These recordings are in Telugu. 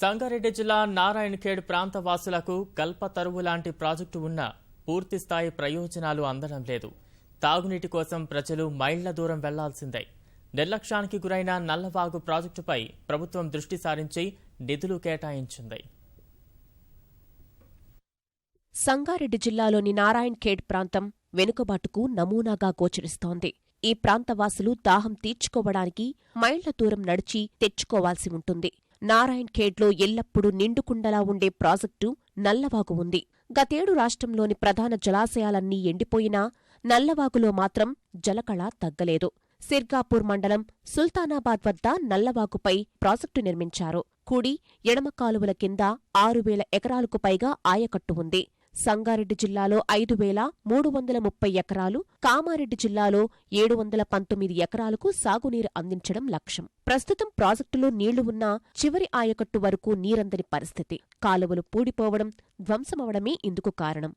సంగారెడ్డి జిల్లా నారాయణఖేడ్ ప్రాంత వాసులకు కల్పతరువు లాంటి ప్రాజెక్టు ఉన్నా పూర్తిస్థాయి ప్రయోజనాలు అందడం లేదు. తాగునీటి కోసం ప్రజలు మైళ్ల దూరం వెళ్లాల్సిందే. నిర్లక్ష్యానికి గురైన నల్లవాగు ప్రాజెక్టుపై ప్రభుత్వం దృష్టి సారించి నిధులు కేటాయించింది. సంగారెడ్డి జిల్లాలోని నారాయణఖేడ్ ప్రాంతం వెనుకబాటుకు నమూనాగా గోచరిస్తోంది. ఈ ప్రాంతవాసులు దాహం తీర్చుకోవడానికి మైళ్ల దూరం నడిచి తెచ్చుకోవాల్సి ఉంటుంది. నారాయణఖేడ్లో ఎల్లప్పుడూ నిండుకుండలా ఉండే ప్రాజెక్టు నల్లవాగు ఉంది. గతేడు రాష్ట్రంలోని ప్రధాన జలాశయాలన్నీ ఎండిపోయినా నల్లవాగులో మాత్రం జలకళ తగ్గలేదు. సిర్గాపూర్ మండలం సుల్తానాబాద్ వద్ద నల్లవాగుపై ప్రాజెక్టు నిర్మించారు. కుడి, ఎడమ కాలువల కింద 6,000 ఎకరాలకు పైగా ఆయకట్టు ఉంది. సంగారెడ్డి జిల్లాలో 5,330 ఎకరాలు, కామారెడ్డి జిల్లాలో 719 ఎకరాలకు సాగునీరు అందించడం లక్ష్యం. ప్రస్తుతం ప్రాజెక్టులో నీళ్లు ఉన్నా చివరి ఆయకట్టు వరకు నీరందని పరిస్థితి. కాలువలు పూడిపోవడం, ధ్వంసమవడమే ఇందుకు కారణం.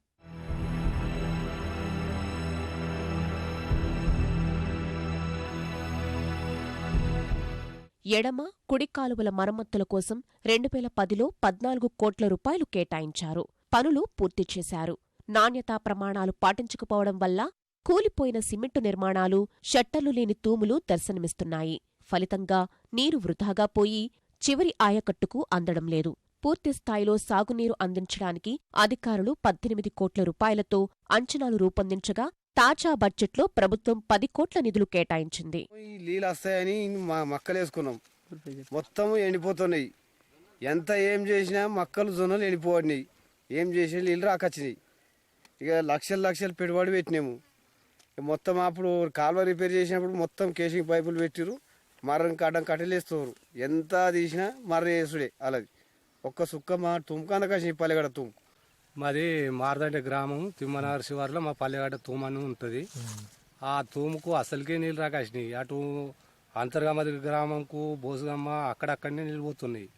ఎడమ, కుడి కాలువల మరమ్మతుల కోసం 2010లో 14 కోట్ల రూపాయలు కేటాయించారు. పనులు పూర్తి చేశారు. నాణ్యతా ప్రమాణాలు పాటించకపోవడం వల్ల కూలిపోయిన సిమెంటు నిర్మాణాలు, షట్టర్లు లేని తూములు దర్శనమిస్తున్నాయి. ఫలితంగా నీరు వృధాగా పోయి చివరి ఆయకట్టుకు అందడం లేదు. పూర్తిస్థాయిలో సాగునీరు అందించడానికి అధికారులు 18 కోట్ల రూపాయలతో అంచనాలు రూపొందించగా తాజా బడ్జెట్లో ప్రభుత్వం 10 కోట్ల నిధులు కేటాయించింది. నీళ్ళు వస్తాయని మక్కలేసుకున్నాం, మొత్తం ఎండిపోతున్నాయి. ఎంత ఏం చేసినా మక్కలు జొన్నలు ఎండిపోయినాయి. ఏం చేసినా నీళ్ళు రాకొచ్చినాయి. ఇక లక్షలు పెట్టుబడి పెట్టినాము. మొత్తం అప్పుడు కాలువ రిపేర్ చేసినప్పుడు మొత్తం కేసింగ్ పైపులు పెట్టిరు, మర్రం కట్టం కట్టెలేస్తారు. ఎంత తీసినా మర్ర వేసుడే అలాది. ఒక్క సుక్క మా తుమ్ముకన్నా కాసిన పల్లెగడ తుమ్ము. మాది మార్దండ గ్రామం తిమ్మనగర్ శివారులో మా పల్లెగడ్డ తూము అని ఉంటుంది. ఆ తూముకు అసలుకే నీళ్ళు రాకాసినాయి. అటు అంతర్గమది గ్రామంకు బోసుగమ్మ అక్కడక్కడనే నీళ్ళు పోతున్నాయి.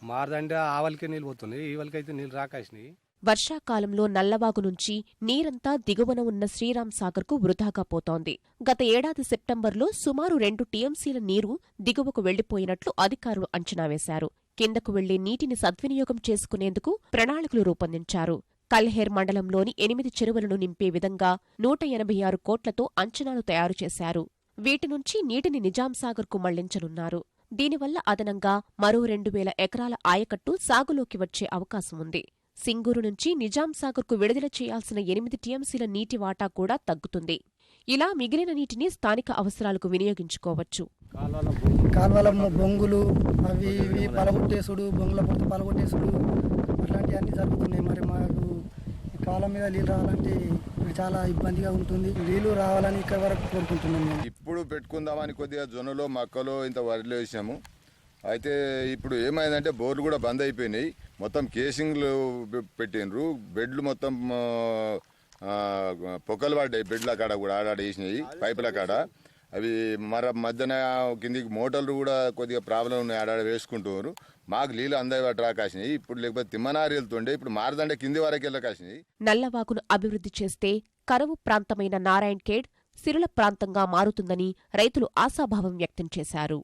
మార్దండ ఆవలికే నీళ్ళు పోతున్నాయి, ఈవలికైతే నీళ్ళు రాకాసినాయి. వర్షాకాలంలో నల్లవాగు నుంచి నీరంతా దిగువన ఉన్న శ్రీరామ్ సాగర్కు వృధాగా పోతోంది. గత ఏడాది సెప్టెంబర్లో సుమారు 2 టీఎంసీల నీరు దిగువకు వెళ్లిపోయినట్లు అధికారులు అంచనా వేశారు. కిందకు వెళ్లే నీటిని సద్వినియోగం చేసుకునేందుకు ప్రణాళికలు రూపొందించారు. కల్హేర్ మండలంలోని 8 చెరువులను నింపే విధంగా 186 కోట్లతో అంచనాలు తయారు చేశారు. వీటి నుంచి నీటిని నిజాంసాగర్కు మళ్లించనున్నారు. దీనివల్ల అదనంగా మరో 2,000 ఎకరాల ఆయకట్టు సాగులోకి వచ్చే అవకాశం ఉంది. సింగూరు నుంచి నిజాంసాగర్కు విడుదల చేయాల్సిన 8 టీఎంసీల నీటి వాటా కూడా తగ్గుతుంది. ఇలా మిగిలిన నీటిని స్థానిక అవసరాలకు వినియోగించుకోవచ్చు. కాలువల బొంగులు అవి ఇవి పలగొట్టేసుడు, బొంగుల పొట్టు పలగొట్టేసుడు అట్లాంటివన్నీ జరుగుతున్నాయి. మరి మాకు ఈ కాలం మీద నీళ్ళు రావాలంటే చాలా ఇబ్బందిగా ఉంటుంది. నీళ్లు రావాలని ఇక్కడ వరకు కోరుకుంటున్నాం. ఇప్పుడు పెట్టుకుందామని కొద్దిగా జొన్నలో మక్కలో ఇంత వరిలో వేసాము. అయితే ఇప్పుడు ఏమైందంటే బోర్లు కూడా బంద్ అయిపోయినాయి. మొత్తం కేసింగ్లు పెట్టినరు, బెడ్లు మొత్తం పొక్కలు పడ్డాయి. బెడ్ల కాడ కూడా ఆడాడ వేసినాయి, పైపుల కాడ. అవి మధ్యన కిందికి మోటార్లు కూడా కొద్దిగా ప్రాబ్లం ఉన్నాయి, ఆడాడ వేసుకుంటున్నారు. మాకు నీళ్ళు అందాయి రాకాసినాయి. ఇప్పుడు లేకపోతే తిమ్మనారు వెళ్తుండే, ఇప్పుడు మారదండే కింది వరకు వెళ్ళకాసినాయి. నల్లవాగును అభివృద్ధి చేస్తే కరువు ప్రాంతమైన నారాయణఖేడ్ సిరుల ప్రాంతంగా మారుతుందని రైతులు ఆశాభావం వ్యక్తం చేశారు.